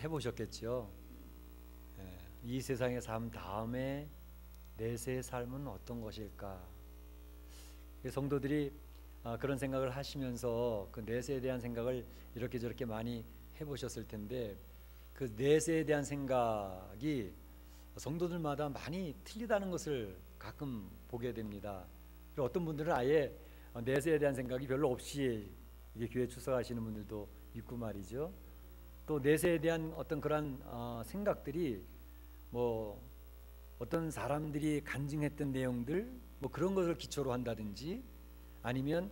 해보셨겠죠. 이 세상의 삶 다음에 내세의 삶은 어떤 것일까? 성도들이 그런 생각을 하시면서 그 내세에 대한 생각을 이렇게 저렇게 많이 해보셨을 텐데, 그 내세에 대한 생각이 성도들마다 많이 틀리다는 것을 가끔 보게 됩니다. 그리고 어떤 분들은 아예 내세에 대한 생각이 별로 없이 이게 교회 출석하시는 분들도 있고 말이죠. 또 내세에 대한 어떤 그런 생각들이 뭐 어떤 사람들이 간증했던 내용들 뭐 그런 것을 기초로 한다든지, 아니면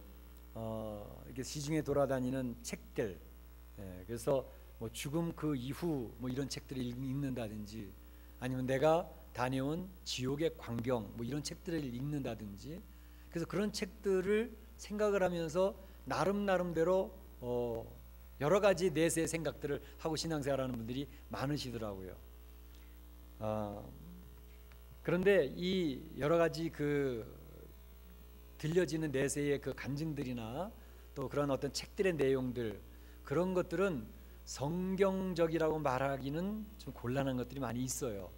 이렇게 시중에 돌아다니는 책들, 그래서 뭐 죽음 그 이후 뭐 이런 책들을 읽는다든지, 아니면 내가 다녀온 지옥의 광경 뭐 이런 책들을 읽는다든지, 그래서 그런 책들을 생각을 하면서 나름대로 여러 가지 내세의 생각들을 하고 신앙생활하는 분들이 많으시더라고요. 그런데 이 여러 가지 그 들려지는 내세의 그 간증들이나 또 그런 어떤 책들의 내용들, 그런 것들은 성경적이라고 말하기는 좀 곤란한 것들이 많이 있어요.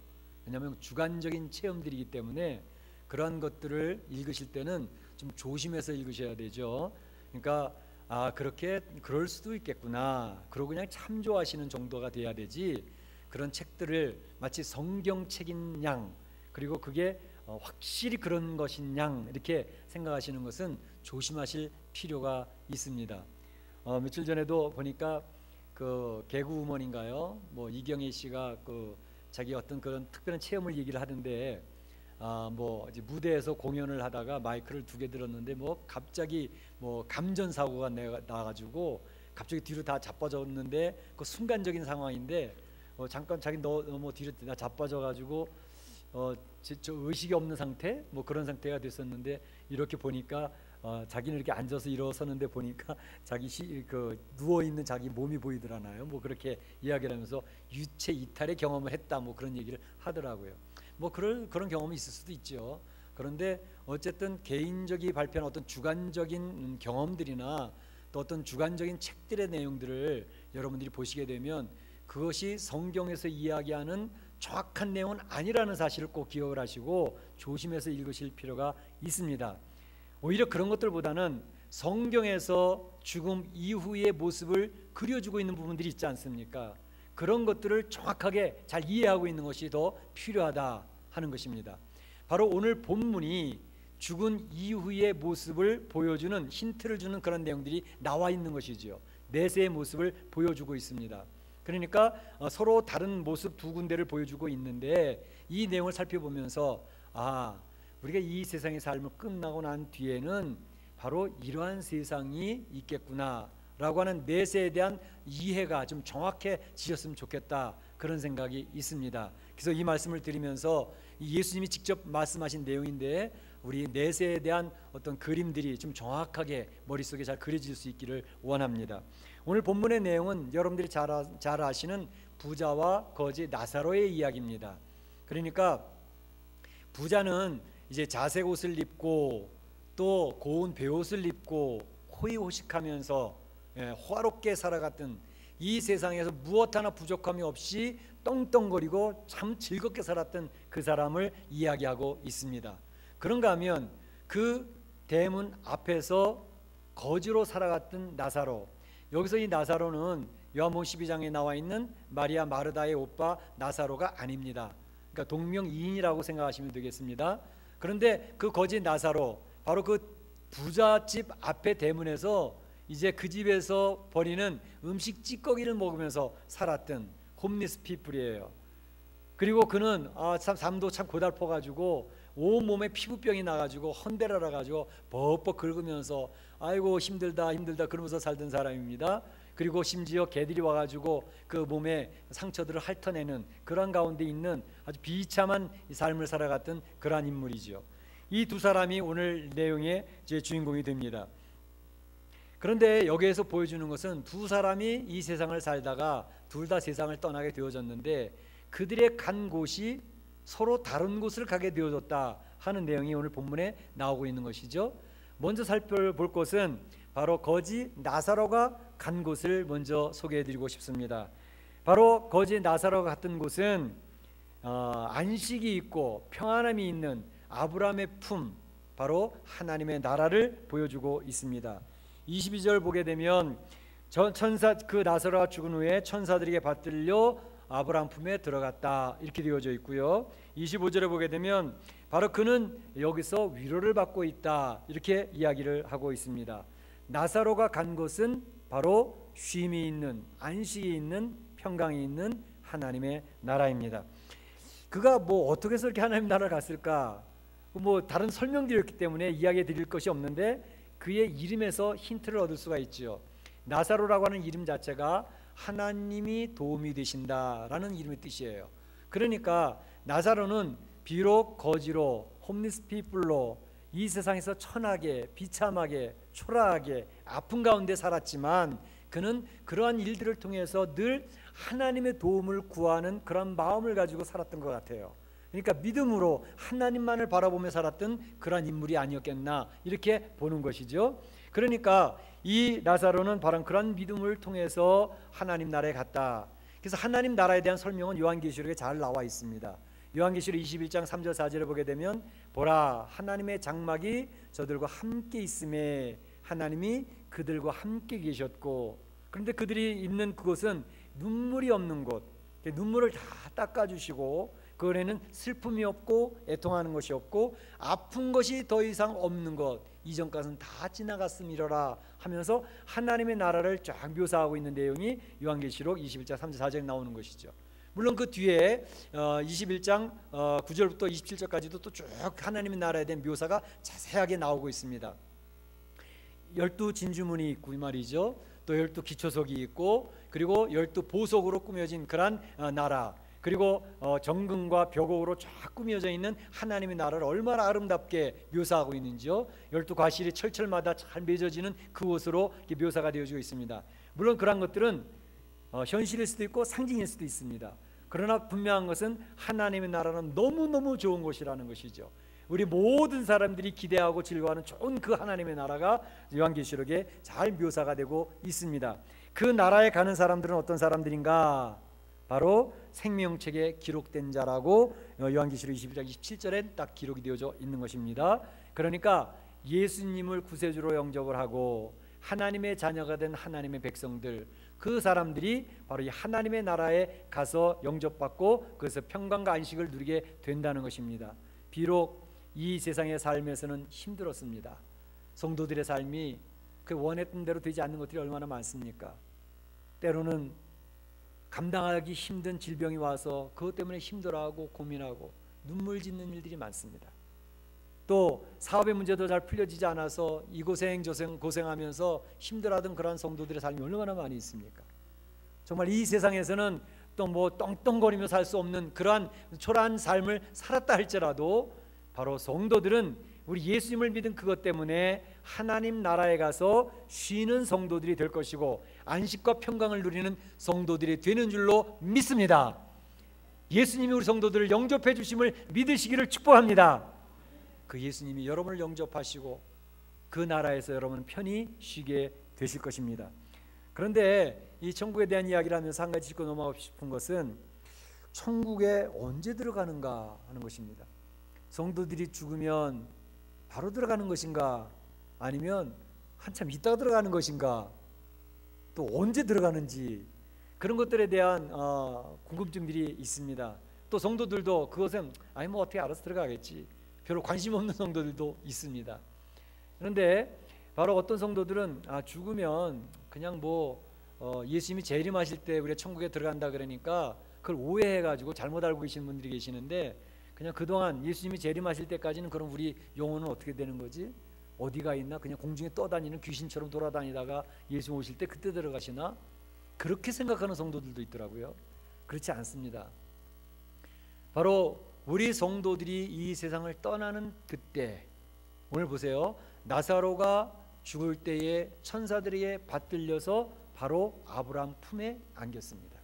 왜냐하면 주관적인 체험들이기 때문에 그러한 것들을 읽으실 때는 좀 조심해서 읽으셔야 되죠. 그러니까 그렇게 그럴 수도 있겠구나, 그러고 그냥 참조하시는 정도가 돼야 되지, 그런 책들을 마치 성경책인 양, 그리고 그게 확실히 그런 것인 양 이렇게 생각하시는 것은 조심하실 필요가 있습니다. 며칠 전에도 보니까 그 개그우먼인가요? 뭐 이경희 씨가 그 자기 어떤 그런 특별한 체험을 얘기를 하던데, 뭐 이제 무대에서 공연을 하다가 마이크를 2개 들었는데 뭐 갑자기 뭐 감전 사고가 나가지고 갑자기 뒤로 다 자빠졌는데, 그 순간적인 상황인데 잠깐 자기 너무 뒤로 다 자빠져가지고 저 의식이 없는 상태, 뭐 그런 상태가 됐었는데, 이렇게 보니까 자기는 이렇게 앉아서 일어서는데 보니까 자기 그 누워 있는 자기 몸이 보이더라나요. 뭐 그렇게 이야기를 하면서 유체 이탈의 경험을 했다, 뭐 그런 얘기를 하더라고요. 뭐 그런 경험이 있을 수도 있죠. 그런데 어쨌든 개인적이 발표한 어떤 주관적인 경험들이나 또 어떤 주관적인 책들의 내용들을 여러분들이 보시게 되면 그것이 성경에서 이야기하는 정확한 내용은 아니라는 사실을 꼭 기억을 하시고 조심해서 읽으실 필요가 있습니다. 오히려 그런 것들보다는 성경에서 죽음 이후의 모습을 그려주고 있는 부분들이 있지 않습니까? 그런 것들을 정확하게 잘 이해하고 있는 것이 더 필요하다 하는 것입니다. 바로 오늘 본문이 죽은 이후의 모습을 보여주는 힌트를 주는 그런 내용들이 나와 있는 것이지요. 내세의 모습을 보여주고 있습니다. 그러니까 서로 다른 모습 2군데를 보여주고 있는데, 이 내용을 살펴보면서 우리가 이 세상의 삶을 끝나고 난 뒤에는 바로 이러한 세상이 있겠구나 라고 하는 내세에 대한 이해가 좀 정확해지셨으면 좋겠다, 그런 생각이 있습니다. 그래서 이 말씀을 드리면서 예수님이 직접 말씀하신 내용인데, 우리 내세에 대한 어떤 그림들이 좀 정확하게 머릿속에 잘 그려질 수 있기를 원합니다. 오늘 본문의 내용은 여러분들이 잘 아시는 부자와 거지 나사로의 이야기입니다. 그러니까 부자는 이제 자색 옷을 입고 또 고운 베옷을 입고 호의호식하면서 호화롭게 살아갔던, 이 세상에서 무엇 하나 부족함이 없이 떵떵거리고 참 즐겁게 살았던 그 사람을 이야기하고 있습니다. 그런가 하면 그 대문 앞에서 거지로 살아갔던 나사로, 여기서 이 나사로는 요한복음 12장에 나와 있는 마리아 마르다의 오빠 나사로가 아닙니다. 그러니까 동명이인이라고 생각하시면 되겠습니다. 그런데 그 거지 나사로, 바로 그 부잣집 앞에 대문에서 이제 그 집에서 버리는 음식 찌꺼기를 먹으면서 살았던 홈리스 피플이에요. 그리고 그는 삶도 참 고달퍼가지고 온몸에 피부병이 나가지고 헌데라라 가지고 벅벅 긁으면서 아이고 힘들다 그러면서 살던 사람입니다. 그리고 심지어 개들이 와가지고 그 몸에 상처들을 핥아내는 그런 가운데 있는 아주 비참한 삶을 살아갔던 그러한 인물이죠. 이 2 사람이 오늘 내용의 제 주인공이 됩니다. 그런데 여기에서 보여주는 것은 2 사람이 이 세상을 살다가 둘 다 세상을 떠나게 되어졌는데, 그들의 간 곳이 서로 다른 곳을 가게 되어졌다 하는 내용이 오늘 본문에 나오고 있는 것이죠. 먼저 살펴볼 것은 바로 거지 나사로가 간 곳을 먼저 소개해드리고 싶습니다. 바로 거지 나사로가 갔던 곳은 안식이 있고 평안함이 있는 아브라함의 품, 바로 하나님의 나라를 보여주고 있습니다. 22절 보게 되면 천사 그 나사로가 죽은 후에 천사들에게 받들려 아브라함 품에 들어갔다 이렇게 되어져 있고요. 25절에 보게 되면 바로 그는 여기서 위로를 받고 있다 이렇게 이야기를 하고 있습니다. 나사로가 간 곳은 바로 쉼이 있는, 안식이 있는, 평강이 있는 하나님의 나라입니다. 그가 뭐 어떻게 해서 이렇게 하나님 나라를 갔을까? 뭐 다른 설명들이었기 때문에 이야기해 드릴 것이 없는데 그의 이름에서 힌트를 얻을 수가 있지요. 나사로라고 하는 이름 자체가 하나님이 도움이 되신다라는 이름의 뜻이에요. 그러니까 나사로는 비록 거지로, 홈리스 피플로 이 세상에서 천하게, 비참하게, 초라하게, 아픈 가운데 살았지만 그는 그러한 일들을 통해서 늘 하나님의 도움을 구하는 그런 마음을 가지고 살았던 것 같아요. 그러니까 믿음으로 하나님만을 바라보며 살았던 그런 인물이 아니었겠나 이렇게 보는 것이죠. 그러니까 이 나사로는 바로 그런 믿음을 통해서 하나님 나라에 갔다. 그래서 하나님 나라에 대한 설명은 요한계시록에 잘 나와 있습니다. 요한계시록 21장 3절 4절에 보게 되면 보라 하나님의 장막이 저들과 함께 있음에 하나님이 그들과 함께 계셨고, 그런데 그들이 있는 그곳은 눈물이 없는 곳, 눈물을 다 닦아주시고 그 안에는 슬픔이 없고 애통하는 것이 없고 아픈 것이 더 이상 없는 것, 이전 것은 다 지나갔음이로라 하면서 하나님의 나라를 쫙 묘사하고 있는 내용이 요한계시록 21장 3절 4절에 나오는 것이죠. 물론 그 뒤에 21장 9절부터 27절까지도 또 쭉 하나님의 나라에 대한 묘사가 자세하게 나오고 있습니다. 12진주문이 있고 말이죠. 또 12기초석이 있고 그리고 12보석으로 꾸며진 그런 나라, 그리고 정금과 벽옥으로 쫙 꾸며져 있는 하나님의 나라를 얼마나 아름답게 묘사하고 있는지요. 12과실이 철철마다 잘 맺어지는 그곳으로 묘사가 되어지고 있습니다. 물론 그런 것들은 현실일 수도 있고 상징일 수도 있습니다. 그러나 분명한 것은 하나님의 나라는 너무너무 좋은 곳이라는 것이죠. 우리 모든 사람들이 기대하고 즐거워하는 좋은 그 하나님의 나라가 요한계시록에 잘 묘사가 되고 있습니다. 그 나라에 가는 사람들은 어떤 사람들인가? 바로 생명책에 기록된 자라고 요한계시록 21장 27절에 딱 기록이 되어져 있는 것입니다. 그러니까 예수님을 구세주로 영접을 하고 하나님의 자녀가 된 하나님의 백성들, 그 사람들이 바로 이 하나님의 나라에 가서 영접받고 그래서 평강과 안식을 누리게 된다는 것입니다. 비록 이 세상의 삶에서는 힘들었습니다. 성도들의 삶이 그 원했던 대로 되지 않는 것들이 얼마나 많습니까? 때로는 감당하기 힘든 질병이 와서 그것 때문에 힘들어하고 고민하고 눈물 짓는 일들이 많습니다. 또 사업의 문제도 잘 풀려지지 않아서 이 고생 저 고생하면서 힘들어하던 그러한 성도들의 삶이 얼마나 많이 있습니까? 정말 이 세상에서는 또 뭐 떵떵거리며 살 수 없는 그러한 초라한 삶을 살았다 할지라도 바로 성도들은 우리 예수님을 믿은 그것 때문에 하나님 나라에 가서 쉬는 성도들이 될 것이고 안식과 평강을 누리는 성도들이 되는 줄로 믿습니다. 예수님이 우리 성도들을 영접해 주심을 믿으시기를 축복합니다. 그 예수님이 여러분을 영접하시고 그 나라에서 여러분은 편히 쉬게 되실 것입니다. 그런데 이 천국에 대한 이야기를 하면서 한 가지 짚고 넘어가고 싶은 것은 천국에 언제 들어가는가 하는 것입니다. 성도들이 죽으면 바로 들어가는 것인가, 아니면 한참 있다가 들어가는 것인가, 또 언제 들어가는지 그런 것들에 대한 궁금증들이 있습니다. 또 성도들도 그것은 아니 뭐 어떻게 알아서 들어가겠지, 별로 관심 없는 성도들도 있습니다. 그런데 바로 어떤 성도들은 죽으면 그냥 뭐 예수님이 재림하실 때 우리가 천국에 들어간다 그러니까 그걸 오해해가지고 잘못 알고 계시는 분들이 계시는데, 그냥 그동안 예수님이 재림하실 때까지는 그럼 우리 영혼은 어떻게 되는 거지? 어디가 있나? 그냥 공중에 떠다니는 귀신처럼 돌아다니다가 예수 오실 때 그때 들어가시나? 그렇게 생각하는 성도들도 있더라고요. 그렇지 않습니다. 바로 우리 성도들이 이 세상을 떠나는 그때, 오늘 보세요. 나사로가 죽을 때에 천사들에게 받들려서 바로 아브라함 품에 안겼습니다.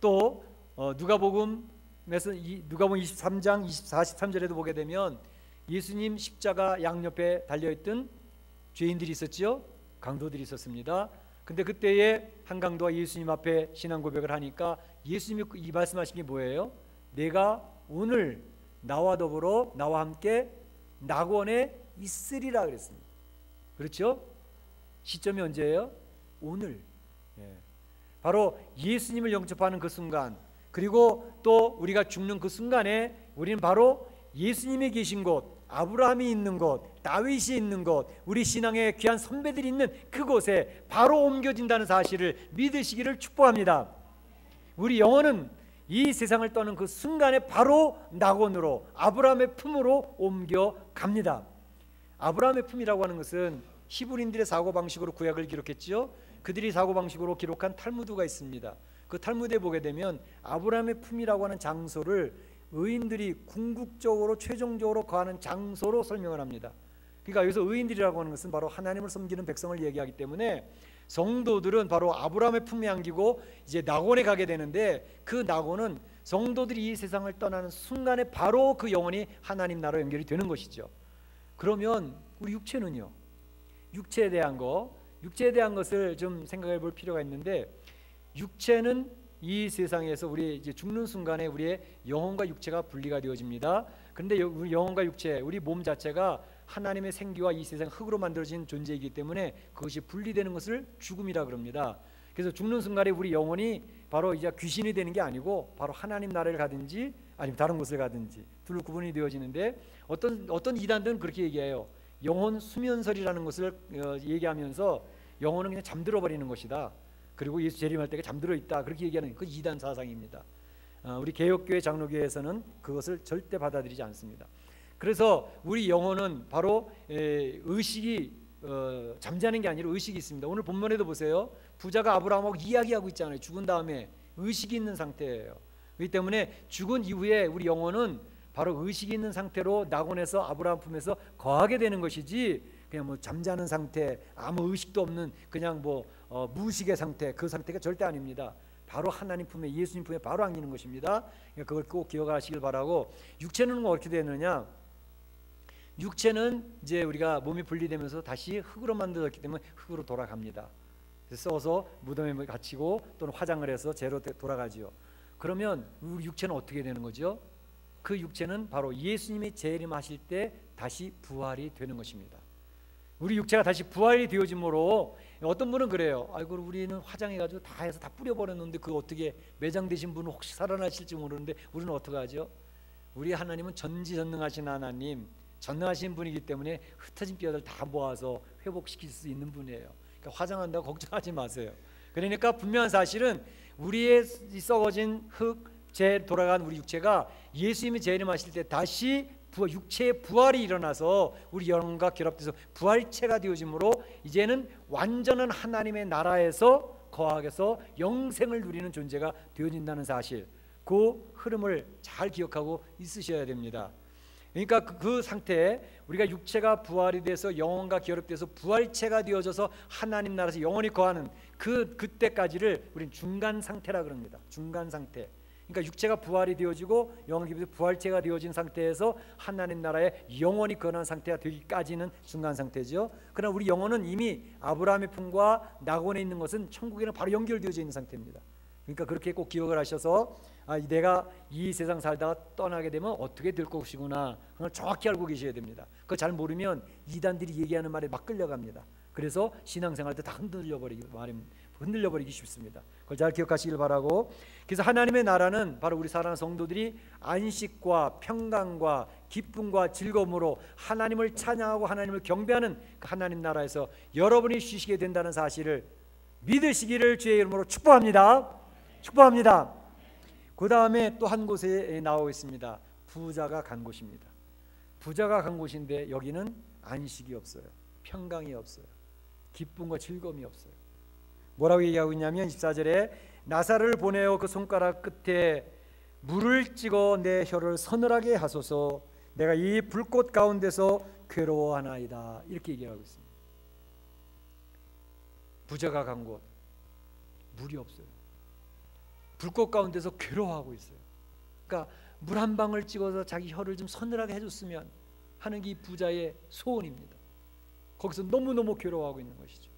또 누가복음 23장 43절에도 보게 되면 예수님 십자가 양옆에 달려있던 죄인들이 있었지요. 강도들이 있었습니다. 근데 그때에 한강도가 예수님 앞에 신앙 고백을 하니까 예수님이 이 말씀하신 게 뭐예요? 내가 오늘 나와 더불어 나와 함께 낙원에 있으리라 그랬습니다. 그렇죠? 시점이 언제예요? 오늘. 바로 예수님을 영접하는 그 순간, 그리고 또 우리가 죽는 그 순간에 우리는 바로 예수님이 계신 곳, 아브라함이 있는 곳, 다윗이 있는 곳, 우리 신앙의 귀한 선배들이 있는 그곳에 바로 옮겨진다는 사실을 믿으시기를 축복합니다. 우리 영혼은 이 세상을 떠는 그 순간에 바로 낙원으로, 아브라함의 품으로 옮겨갑니다. 아브라함의 품이라고 하는 것은 히브리인들의 사고방식으로 구약을 기록했지요. 그들이 사고방식으로 기록한 탈무드가 있습니다. 그 탈무드에 보게 되면 아브라함의 품이라고 하는 장소를 의인들이 궁극적으로 최종적으로 거하는 장소로 설명을 합니다. 그러니까 여기서 의인들이라고 하는 것은 바로 하나님을 섬기는 백성을 얘기하기 때문에 성도들은 바로 아브라함의 품에 안기고 이제 낙원에 가게 되는데, 그 낙원은 성도들이 이 세상을 떠나는 순간에 바로 그 영혼이 하나님 나라로 연결이 되는 것이죠. 그러면 우리 육체는요? 육체에 대한 것을 좀 생각해 볼 필요가 있는데, 육체는 이 세상에서 우리 이제 죽는 순간에 우리의 영혼과 육체가 분리가 되어집니다. 그런데 우리 영혼과 육체, 우리 몸 자체가 하나님의 생기와 이 세상 흙으로 만들어진 존재이기 때문에 그것이 분리되는 것을 죽음이라 그럽니다. 그래서 죽는 순간에 우리 영혼이 바로 이제 귀신이 되는 게 아니고 바로 하나님 나라를 가든지 아니면 다른 곳을 가든지 둘로 구분이 되어지는데, 어떤 이단들은 그렇게 얘기해요. 영혼 수면설이라는 것을 얘기하면서 영혼은 그냥 잠들어 버리는 것이다. 그리고 예수 재림할 때가 잠들어 있다. 그렇게 얘기하는 그 이단 사상입니다. 우리 개혁교회 장로교회에서는 그것을 절대 받아들이지 않습니다. 그래서 우리 영혼은 바로 의식이 잠자는 게 아니라 의식이 있습니다. 오늘 본문에도 보세요. 부자가 아브라함하고 이야기하고 있잖아요. 죽은 다음에 의식이 있는 상태예요. 그렇기 때문에 죽은 이후에 우리 영혼은 바로 의식이 있는 상태로 낙원에서 아브라함 품에서 거하게 되는 것이지, 그냥 뭐 잠자는 상태, 아무 의식도 없는 그냥 무의식의 상태, 그 상태가 절대 아닙니다. 바로 하나님 품에, 예수님 품에 바로 안기는 것입니다. 그걸 꼭 기억하시길 바라고. 육체는 어떻게 되느냐? 육체는 이제 우리가 몸이 분리되면서 다시 흙으로 만들었기 때문에 흙으로 돌아갑니다. 써서 무덤에 갇히고 또는 화장을 해서 재로 돌아가지요. 그러면 우리 육체는 어떻게 되는 거죠? 그 육체는 바로 예수님이 재림하실 때 다시 부활이 되는 것입니다. 우리 육체가 다시 부활이 되어짐으로, 어떤 분은 그래요. 아이고, 우리는 화장해가지고 다 해서 다 뿌려버렸는데 그 어떻게 매장되신 분은 혹시 살아나실지 모르는데 우리는 어떻게 하죠? 우리 하나님은 전지전능하신 하나님, 전능하신 분이기 때문에 흩어진 뼈들 다 모아서 회복시킬 수 있는 분이에요. 그러니까 화장한다고 걱정하지 마세요. 그러니까 분명한 사실은 우리의 썩어진 흙, 재 돌아간 우리 육체가 예수님이 재림하실 때 다시 육체의 부활이 일어나서 우리 영혼과 결합돼서 부활체가 되어지므로 이제는 완전한 하나님의 나라에서 거하게서 영생을 누리는 존재가 되어진다는 사실, 그 흐름을 잘 기억하고 있으셔야 됩니다. 그러니까 그 상태에 우리가 육체가 부활이 돼서 영혼과 결합돼서 부활체가 되어져서 하나님 나라에서 영원히 거하는 그때까지를 우리는 중간 상태라 그럽니다. 중간 상태. 그러니까 육체가 부활이 되어지고 영혼이 부활체가 되어진 상태에서 하나님 나라에 영원히 거하는 상태가 되기까지는 중간 상태죠. 그러나 우리 영혼은 이미 아브라함의 품과 낙원에 있는 것은 천국에는 바로 연결되어져 있는 상태입니다. 그러니까 그렇게 꼭 기억을 하셔서 내가 이 세상 살다가 떠나게 되면 어떻게 될 것이구나, 그걸 정확히 알고 계셔야 됩니다. 그거 잘 모르면 이단들이 얘기하는 말에 막 끌려갑니다. 그래서 신앙생활 때 다 흔들려버리기 쉽습니다. 그걸 잘 기억하시길 바라고. 그래서 하나님의 나라는 바로 우리 사랑하는 성도들이 안식과 평강과 기쁨과 즐거움으로 하나님을 찬양하고 하나님을 경배하는 그 하나님 나라에서 여러분이 쉬시게 된다는 사실을 믿으시기를 주의 이름으로 축복합니다. 축복합니다. 그 다음에 또 한 곳에 나오고 있습니다. 부자가 간 곳입니다. 부자가 간 곳인데 여기는 안식이 없어요. 평강이 없어요. 기쁨과 즐거움이 없어요. 뭐라고 얘기하고 있냐면 24절에 나사를 보내어 그 손가락 끝에 물을 찍어 내 혀를 서늘하게 하소서, 내가 이 불꽃 가운데서 괴로워하나이다. 이렇게 얘기하고 있습니다. 부자가 간 곳, 물이 없어요. 불꽃 가운데서 괴로워하고 있어요. 그러니까 물 한 방울 찍어서 자기 혀를 좀 서늘하게 해줬으면 하는 게 이 부자의 소원입니다. 거기서 너무너무 괴로워하고 있는 것이죠.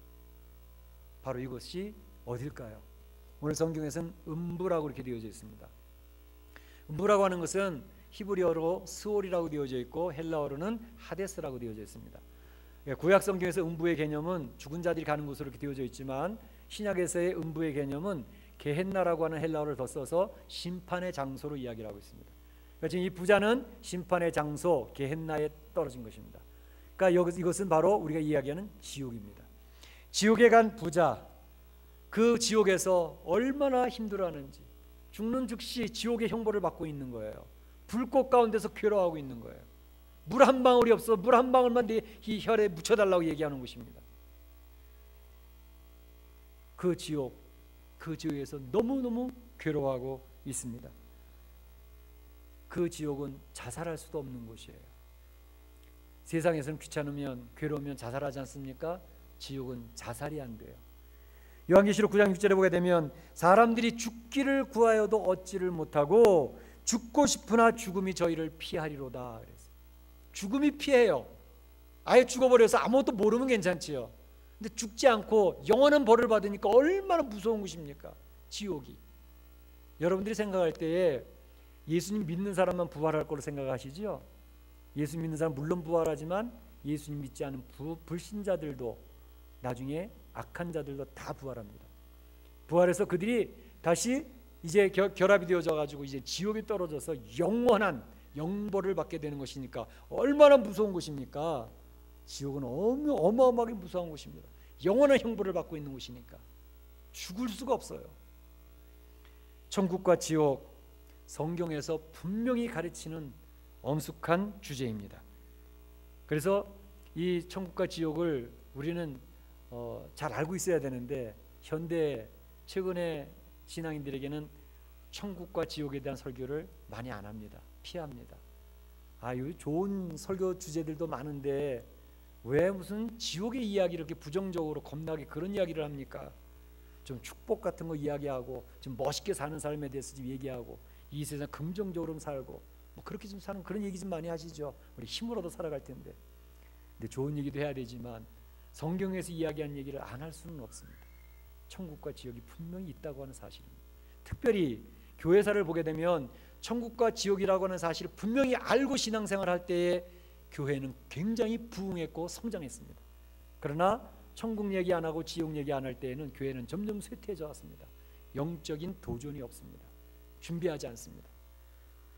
바로 이것이 어딜까요? 오늘 성경에서는 음부라고 이렇게 되어져 있습니다. 음부라고 하는 것은 히브리어로 스올이라고 되어져 있고 헬라어로는 하데스라고 되어져 있습니다. 구약 성경에서 음부의 개념은 죽은 자들이 가는 곳으로 이렇게 되어져 있지만 신약에서의 음부의 개념은 게헨나라고 하는 헬라어를 더 써서 심판의 장소로 이야기를 하고 있습니다. 그러니까 지금 이 부자는 심판의 장소 게헨나에 떨어진 것입니다. 그러니까 이것은 바로 우리가 이야기하는 지옥입니다. 지옥에 간 부자, 그 지옥에서 얼마나 힘들어하는지, 죽는 즉시 지옥의 형벌을 받고 있는 거예요. 불꽃 가운데서 괴로워하고 있는 거예요. 물 한 방울이 없어 물 한 방울만 내 이 혈에 묻혀달라고 얘기하는 것입니다. 그 지옥에서 너무너무 괴로워하고 있습니다. 그 지옥은 자살할 수도 없는 곳이에요. 세상에서는 귀찮으면 괴로우면 자살하지 않습니까? 지옥은 자살이 안 돼요. 요한계시록 9장 6절에 보게 되면 사람들이 죽기를 구하여도 얻지를 못하고 죽고 싶으나 죽음이 저희를 피하리로다 그랬어요. 죽음이 피해요. 아예 죽어버려서 아무것도 모르면 괜찮지요. 근데 죽지 않고 영원한 벌을 받으니까 얼마나 무서운 것입니까? 지옥이. 여러분들이 생각할 때에 예수님 믿는 사람만 부활할 거로 생각하시죠? 예수 믿는 사람 물론 부활하지만 예수님 믿지 않은 불신자들도 나중에 악한 자들도 다 부활합니다. 부활해서 그들이 다시 이제 결합이 되어져 가지고 이제 지옥에 떨어져서 영원한 영벌을 받게 되는 것이니까 얼마나 무서운 것입니까? 지옥은 어마어마하게 무서운 곳입니다. 영원한 형벌을 받고 있는 곳이니까 죽을 수가 없어요. 천국과 지옥, 성경에서 분명히 가르치는 엄숙한 주제입니다. 그래서 이 천국과 지옥을 우리는 잘 알고 있어야 되는데 현대 최근의 신앙인들에게는 천국과 지옥에 대한 설교를 많이 안 합니다. 피합니다. 좋은 설교 주제들도 많은데 왜 무슨 지옥의 이야기를 이렇게 부정적으로 겁나게 그런 이야기를 합니까? 좀 축복 같은 거 이야기하고 좀 멋있게 사는 삶에 대해서 좀 얘기하고 이 세상 긍정적으로 살고 뭐 그렇게 좀 사는 그런 얘기 좀 많이 하시죠. 우리 힘으로도 살아갈 텐데. 근데 좋은 얘기도 해야 되지만 성경에서 이야기한 얘기를 안 할 수는 없습니다. 천국과 지옥이 분명히 있다고 하는 사실입니다. 특별히 교회사를 보게 되면 천국과 지옥이라고 하는 사실을 분명히 알고 신앙생활할 때에 교회는 굉장히 부흥했고 성장했습니다. 그러나 천국 얘기 안 하고 지옥 얘기 안 할 때에는 교회는 점점 쇠퇴해져 왔습니다. 영적인 도전이 없습니다. 준비하지 않습니다.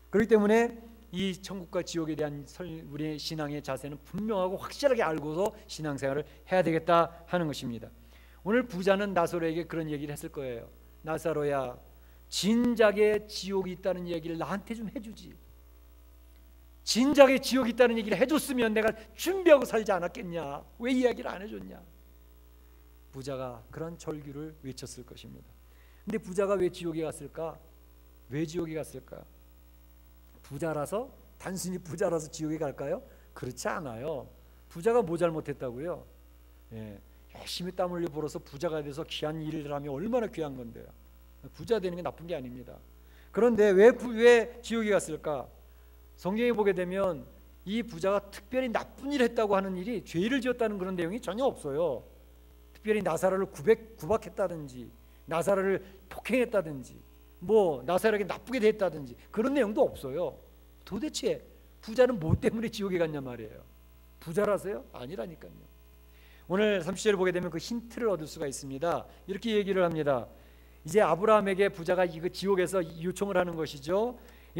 그렇기 때문에 이 천국과 지옥에 대한 우리의 신앙의 자세는 분명하고 확실하게 알고서 신앙생활을 해야 되겠다 하는 것입니다. 오늘 부자는 나사로에게 그런 얘기를 했을 거예요. 나사로야, 진작에 지옥이 있다는 얘기를 나한테 좀 해주지. 진작에 지옥이 있다는 얘기를 해줬으면 내가 준비하고 살지 않았겠냐. 왜 이야기를 안 해줬냐. 부자가 그런 절규를 외쳤을 것입니다. 근데 부자가 왜 지옥에 갔을까? 왜 지옥에 갔을까? 부자라서, 단순히 부자라서 지옥에 갈까요? 그렇지 않아요. 부자가 뭐 잘못했다고요? 열심히 땀 흘려 벌어서 부자가 돼서 귀한 일을 하면 얼마나 귀한 건데요. 부자 되는 게 나쁜 게 아닙니다. 그런데 왜 지옥에 갔을까? 성경에 보게 되면 이 부자가 특별히 나쁜 일을 했다고 하는 일이, 죄를 지었다는 그런 내용이 전혀 없어요. 특별히 나사로를 구박했다든지 나사로를 폭행했다든지 뭐 나사로에게 나쁘게 대했다든지 그런 내용도 없어요. 도대체 부자는 뭐 때문에 지옥에 갔냐 말이에요. 부자라서요? 아니라니까요. 오늘 30절을 보게 되면 그 힌트를 얻을 수가 있습니다. 이렇게 얘기를 합니다. 이제 아브라함에게 부자가 이거 지옥에서 요청을 하는 것이죠.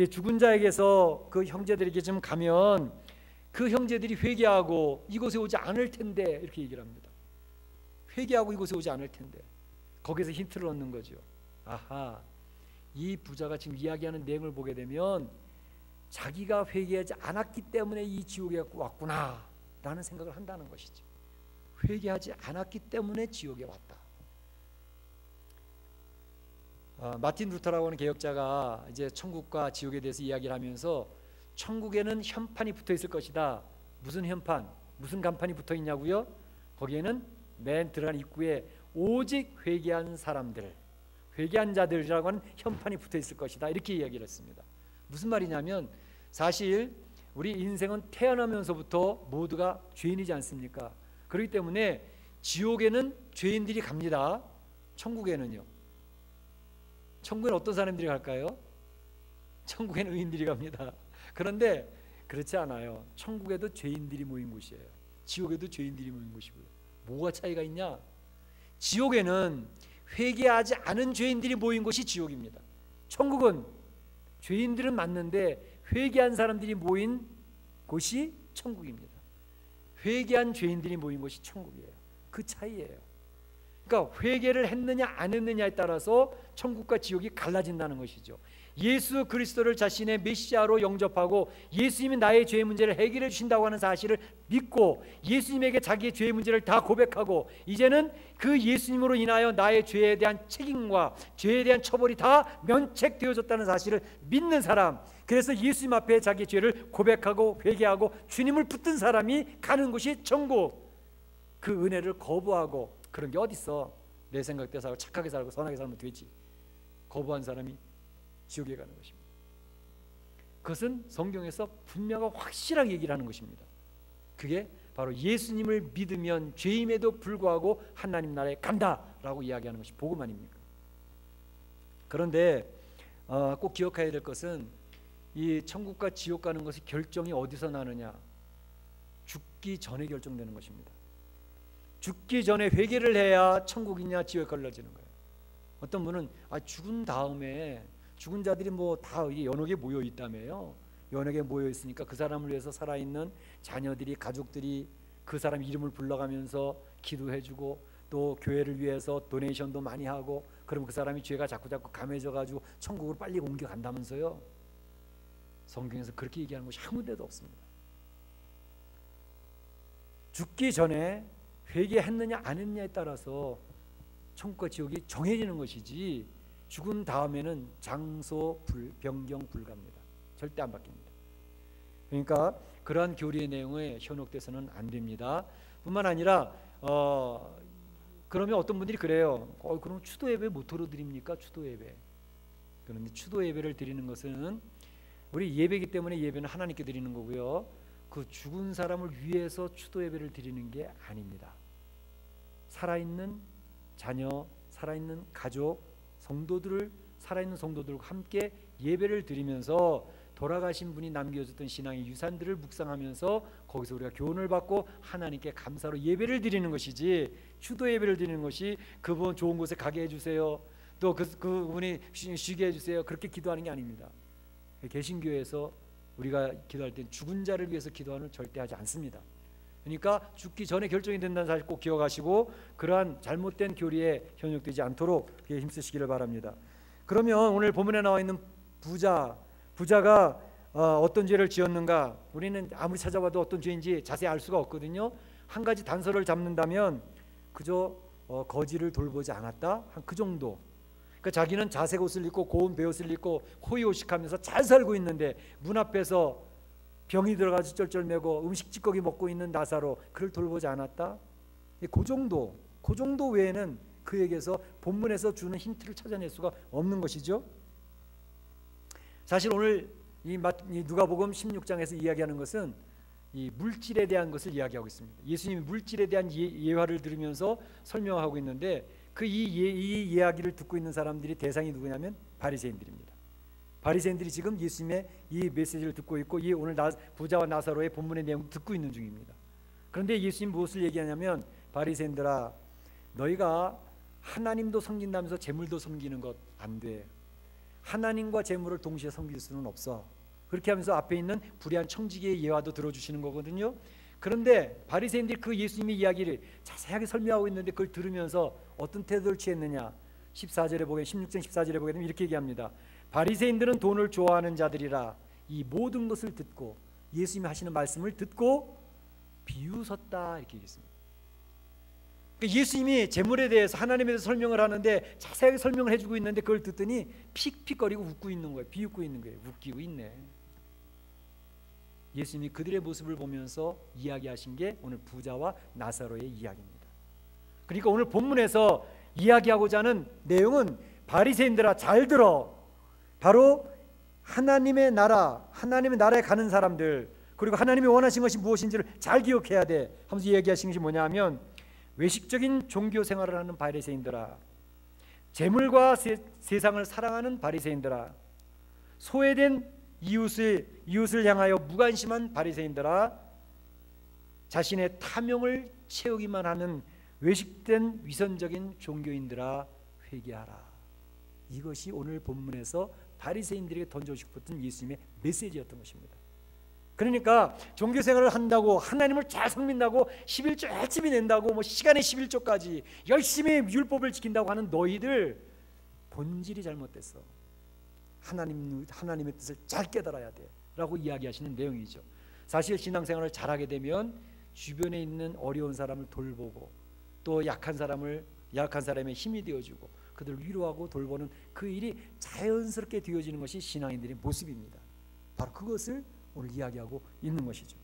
죽은 자에게서 그 형제들에게 좀 가면 그 형제들이 회개하고 이곳에 오지 않을 텐데, 이렇게 얘기를 합니다. 회개하고 이곳에 오지 않을 텐데. 거기서 힌트를 얻는 거죠. 아하, 이 부자가 지금 이야기하는 내용을 보게 되면 자기가 회개하지 않았기 때문에 이 지옥에 왔구나 라는 생각을 한다는 것이죠. 회개하지 않았기 때문에 지옥에 왔다. 마틴 루터라고 하는 개혁자가 이제 천국과 지옥에 대해서 이야기를 하면서 천국에는 현판이 붙어 있을 것이다. 무슨 현판, 무슨 간판이 붙어 있냐고요? 거기에는 맨 들어간 입구에 오직 회개한 사람들, 회개한 자들이라고 하는 현판이 붙어 있을 것이다. 이렇게 이야기를 했습니다. 무슨 말이냐면 사실 우리 인생은 태어나면서부터 모두가 죄인이지 않습니까? 그렇기 때문에 지옥에는 죄인들이 갑니다. 천국에는요? 천국에는 어떤 사람들이 갈까요? 천국에는 의인들이 갑니다. 그런데 그렇지 않아요. 천국에도 죄인들이 모인 곳이에요. 지옥에도 죄인들이 모인 곳이고요. 뭐가 차이가 있냐? 지옥에는 회개하지 않은 죄인들이 모인 곳이 지옥입니다. 천국은 죄인들은 맞는데 회개한 사람들이 모인 곳이 천국입니다. 회개한 죄인들이 모인 곳이 천국이에요. 그 차이예요. 그러니까 회개를 했느냐 안 했느냐에 따라서 천국과 지옥이 갈라진다는 것이죠. 예수 그리스도를 자신의 메시아로 영접하고 예수님이 나의 죄의 문제를 해결해 주신다고 하는 사실을 믿고 예수님에게 자기의 죄의 문제를 다 고백하고 이제는 그 예수님으로 인하여 나의 죄에 대한 책임과 죄에 대한 처벌이 다 면책되어졌다는 사실을 믿는 사람, 그래서 예수님 앞에 자기의 죄를 고백하고 회개하고 주님을 붙든 사람이 가는 곳이 천국. 그 은혜를 거부하고 그런 게 어딨어. 내 생각대로 살고 착하게 살고 선하게 살면 되지. 거부한 사람이 지옥에 가는 것입니다. 그것은 성경에서 분명하고 확실하게 얘기를 하는 것입니다. 그게 바로 예수님을 믿으면 죄임에도 불구하고 하나님 나라에 간다라고 이야기하는 것이 복음 아닙니까? 그런데 꼭 기억해야 될 것은 이 천국과 지옥 가는 것의 결정이 어디서 나느냐? 죽기 전에 결정되는 것입니다. 죽기 전에 회개를 해야 천국이냐 지옥에 걸러지는 거예요. 어떤 분은 죽은 다음에 죽은 자들이 뭐 다 연옥에 모여 있다며요. 연옥에 모여 있으니까 그 사람을 위해서 살아있는 자녀들이 가족들이 그 사람 이름을 불러가면서 기도해주고 또 교회를 위해서 도네이션도 많이 하고 그러면 그 사람이 죄가 자꾸 감해져가지고 천국으로 빨리 옮겨간다면서요. 성경에서 그렇게 얘기하는 것이 아무 데도 없습니다. 죽기 전에 회개했느냐 안 했느냐에 따라서 천국과 지옥이 정해지는 것이지 죽은 다음에는 장소 변경 불가입니다. 절대 안 바뀝니다. 그러니까 그러한 교리의 내용에 현혹돼서는 안 됩니다. 뿐만 아니라 그러면 어떤 분들이 그래요. 그럼 추도 예배 못 드립니까? 추도 예배. 그런데 추도 예배를 드리는 것은 우리 예배이기 때문에 예배는 하나님께 드리는 거고요. 그 죽은 사람을 위해서 추도 예배를 드리는 게 아닙니다. 살아있는 자녀, 살아있는 가족, 성도들을 살아있는 성도들과 함께 예배를 드리면서 돌아가신 분이 남겨줬던 신앙의 유산들을 묵상하면서 거기서 우리가 교훈을 받고 하나님께 감사로 예배를 드리는 것이지, 추도 예배를 드리는 것이 그분 좋은 곳에 가게 해주세요, 또 그분이 쉬게 해주세요, 그렇게 기도하는 게 아닙니다. 개신교에서 우리가 기도할 때 죽은 자를 위해서 기도하는 절대 하지 않습니다. 그러니까 죽기 전에 결정이 된다는 사실 꼭 기억하시고 그러한 잘못된 교리에 현혹되지 않도록 힘쓰시기를 바랍니다. 그러면 오늘 본문에 나와 있는 부자가 어떤 죄를 지었는가, 우리는 아무리 찾아봐도 어떤 죄인지 자세히 알 수가 없거든요. 한 가지 단서를 잡는다면 그저 거지를 돌보지 않았다, 한 그 정도. 그러니까 자기는 자색 옷을 입고 고운 베옷을 입고 호의호식하면서 잘 살고 있는데 문 앞에서 병이 들어가서 쩔쩔매고 음식 찌꺼기 먹고 있는 나사로, 그를 돌보지 않았다. 그 정도 외에는 그에게서 본문에서 주는 힌트를 찾아낼 수가 없는 것이죠. 사실 오늘 이 누가복음 16장에서 이야기하는 것은 이 물질에 대한 것을 이야기하고 있습니다. 예수님이 물질에 대한 예화를 들으면서 설명하고 있는데 그 이 이야기를 듣고 있는 사람들이 대상이 누구냐면 바리새인들입니다. 바리새인들이 지금 예수님의 이 메시지를 듣고 있고 이 오늘 부자와 나사로의 본문의 내용을 듣고 있는 중입니다. 그런데 예수님 무엇을 얘기하냐면, 바리새인들아, 너희가 하나님도 섬긴다면서 재물도 섬기는 것 안 돼. 하나님과 재물을 동시에 섬길 수는 없어. 그렇게 하면서 앞에 있는 불의한 청지기의 예화도 들어주시는 거거든요. 그런데 바리새인들이 그 예수님의 이야기를 자세하게 설명하고 있는데 그걸 들으면서 어떤 태도를 취했느냐, 16장 14절에 보게 되면 이렇게 얘기합니다. 바리새인들은 돈을 좋아하는 자들이라 이 모든 것을 듣고, 예수님이 하시는 말씀을 듣고 비웃었다, 이렇게 얘기했습니다. 그러니까 예수님이 재물에 대해서 하나님에 대해서 설명을 하는데 자세하게 설명을 해주고 있는데 그걸 듣더니 픽픽거리고 웃고 있는 거예요. 비웃고 있는 거예요. 웃기고 있네. 예수님이 그들의 모습을 보면서 이야기하신 게 오늘 부자와 나사로의 이야기입니다. 그러니까 오늘 본문에서 이야기하고자 하는 내용은, 바리새인들아 잘 들어, 바로 하나님의 나라에 가는 사람들, 그리고 하나님이 원하신 것이 무엇인지를 잘 기억해야 돼 하면서 이야기하신 것이 뭐냐 하면, 외식적인 종교 생활을 하는 바리새인들아, 재물과 세상을 사랑하는 바리새인들아, 소외된 이웃을 향하여 무관심한 바리새인들아, 자신의 탐욕을 채우기만 하는 외식된 위선적인 종교인들아, 회개하라. 이것이 오늘 본문에서 바리새인들에게 던져주고 싶었던 예수님의 메시지였던 것입니다. 그러니까 종교생활을 한다고, 하나님을 잘 섬긴다고, 11조 열심히 낸다고, 시간에 11조까지 열심히 율법을 지킨다고 하는 너희들 본질이 잘못됐어. 하나님의 뜻을 잘 깨달아야 돼 라고 이야기하시는 내용이죠. 사실 신앙생활을 잘하게 되면 주변에 있는 어려운 사람을 돌보고, 또 약한 사람의 힘이 되어주고, 그들을 위로하고 돌보는 그 일이 자연스럽게 되어지는 것이 신앙인들의 모습입니다. 바로 그것을 오늘 이야기하고 있는 것이죠.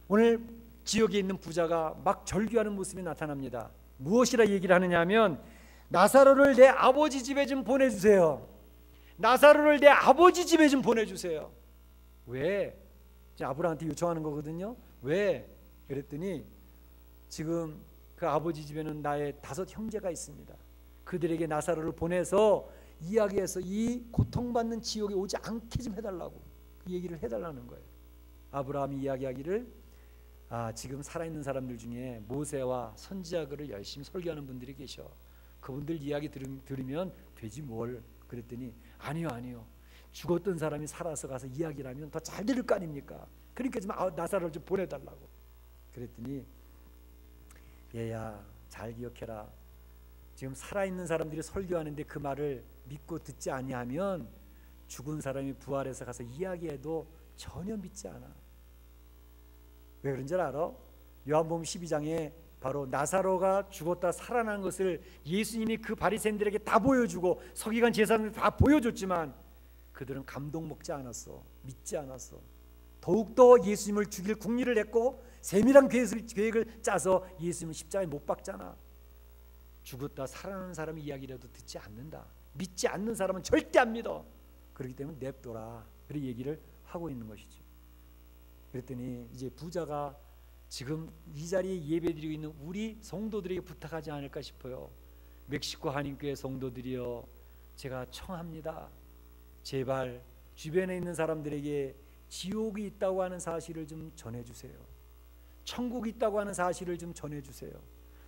오늘 지역에 있는 부자가 막 절규하는 모습이 나타납니다. 무엇이라 얘기를 하느냐 하면, 나사로를 내 아버지 집에 좀 보내주세요. 나사로를 내 아버지 집에 좀 보내주세요. 왜? 아브라함한테 요청하는 거거든요. 왜? 그랬더니 지금 그 아버지 집에는 나의 5 형제가 있습니다. 그들에게 나사로를 보내서 이야기해서 이 고통받는 지옥에 오지 않게 좀 해달라고 얘기를 해달라는 거예요. 아브라함이 이야기하기를, 지금 살아있는 사람들 중에 모세와 선지자들을 열심히 설교하는 분들이 계셔. 그분들 이야기 들으면 되지 뭘. 그랬더니 아니요. 죽었던 사람이 살아서 가서 이야기를 하면 더 잘 들을 거 아닙니까? 그러니까 좀 나사로를 좀 보내달라고. 그랬더니, 얘야 잘 기억해라. 지금 살아있는 사람들이 설교하는데 그 말을 믿고 듣지 아니하면 죽은 사람이 부활해서 가서 이야기해도 전혀 믿지 않아. 왜 그런 줄 알아? 요한복음 12장에 바로 나사로가 죽었다 살아난 것을 예수님이 그 바리새인들에게 다 보여주고 서기관 제사장들 다 보여줬지만 그들은 감동 먹지 않았어. 믿지 않았어. 더욱더 예수님을 죽일 궁리를 했고 세밀한 계획을 짜서 예수님을 십자가에 못 박잖아. 죽었다 살아나는 사람의 이야기라도 듣지 않는다. 믿지 않는 사람은 절대 안 믿어. 그렇기 때문에 냅둬라. 그렇게 얘기를 하고 있는 것이죠. 그랬더니 이제 부자가 지금 이 자리에 예배드리고 있는 우리 성도들에게 부탁하지 않을까 싶어요. 멕시코 한인교회 성도들이여, 제가 청합니다. 제발 주변에 있는 사람들에게 지옥이 있다고 하는 사실을 좀 전해주세요. 천국이 있다고 하는 사실을 좀 전해주세요.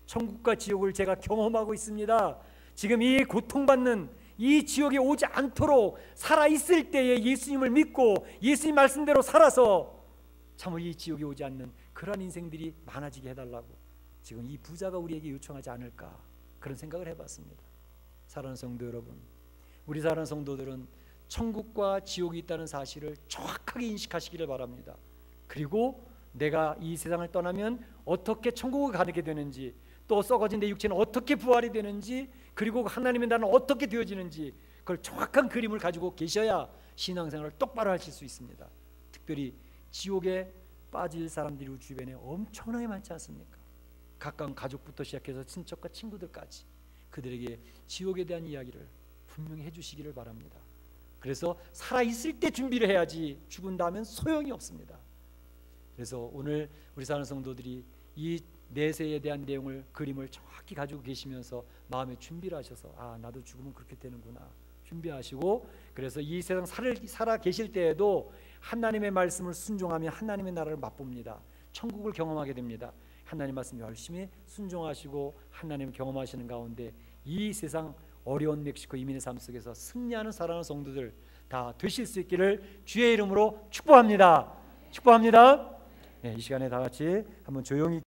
천국과 지옥을 제가 경험하고 있습니다. 지금 이 고통받는 이 지옥에 오지 않도록 살아있을 때에 예수님을 믿고 예수님 말씀대로 살아서 참으로 이 지옥에 오지 않는 그런 인생들이 많아지게 해달라고 지금 이 부자가 우리에게 요청하지 않을까, 그런 생각을 해봤습니다. 사랑하는 성도 여러분, 우리 사랑하는 성도들은 천국과 지옥이 있다는 사실을 정확하게 인식하시기를 바랍니다. 그리고 내가 이 세상을 떠나면 어떻게 천국을 가게 되는지, 또 썩어진 내 육체는 어떻게 부활이 되는지, 그리고 하나님의 나라는 어떻게 되어지는지, 그걸 정확한 그림을 가지고 계셔야 신앙생활을 똑바로 하실 수 있습니다. 특별히 지옥에 빠질 사람들이 우리 주변에 엄청나게 많지 않습니까? 가까운 가족부터 시작해서 친척과 친구들까지 그들에게 지옥에 대한 이야기를 분명히 해주시기를 바랍니다. 그래서 살아있을 때 준비를 해야지 죽은 다음엔 소용이 없습니다. 그래서 오늘 우리 사는 성도들이 이 내세에 대한 내용을, 그림을 정확히 가지고 계시면서 마음에 준비를 하셔서 나도 죽으면 그렇게 되는구나 준비하시고, 그래서 이 세상 살아 계실 때에도 하나님의 말씀을 순종하면 하나님의 나라를 맛봅니다. 천국을 경험하게 됩니다. 하나님 말씀 열심히 순종하시고 하나님을 경험하시는 가운데 이 세상 어려운 멕시코 이민의 삶 속에서 승리하는 사랑하는 성도들 다 되실 수 있기를 주의 이름으로 축복합니다. 축복합니다. 이 시간에 다 같이 한번 조용히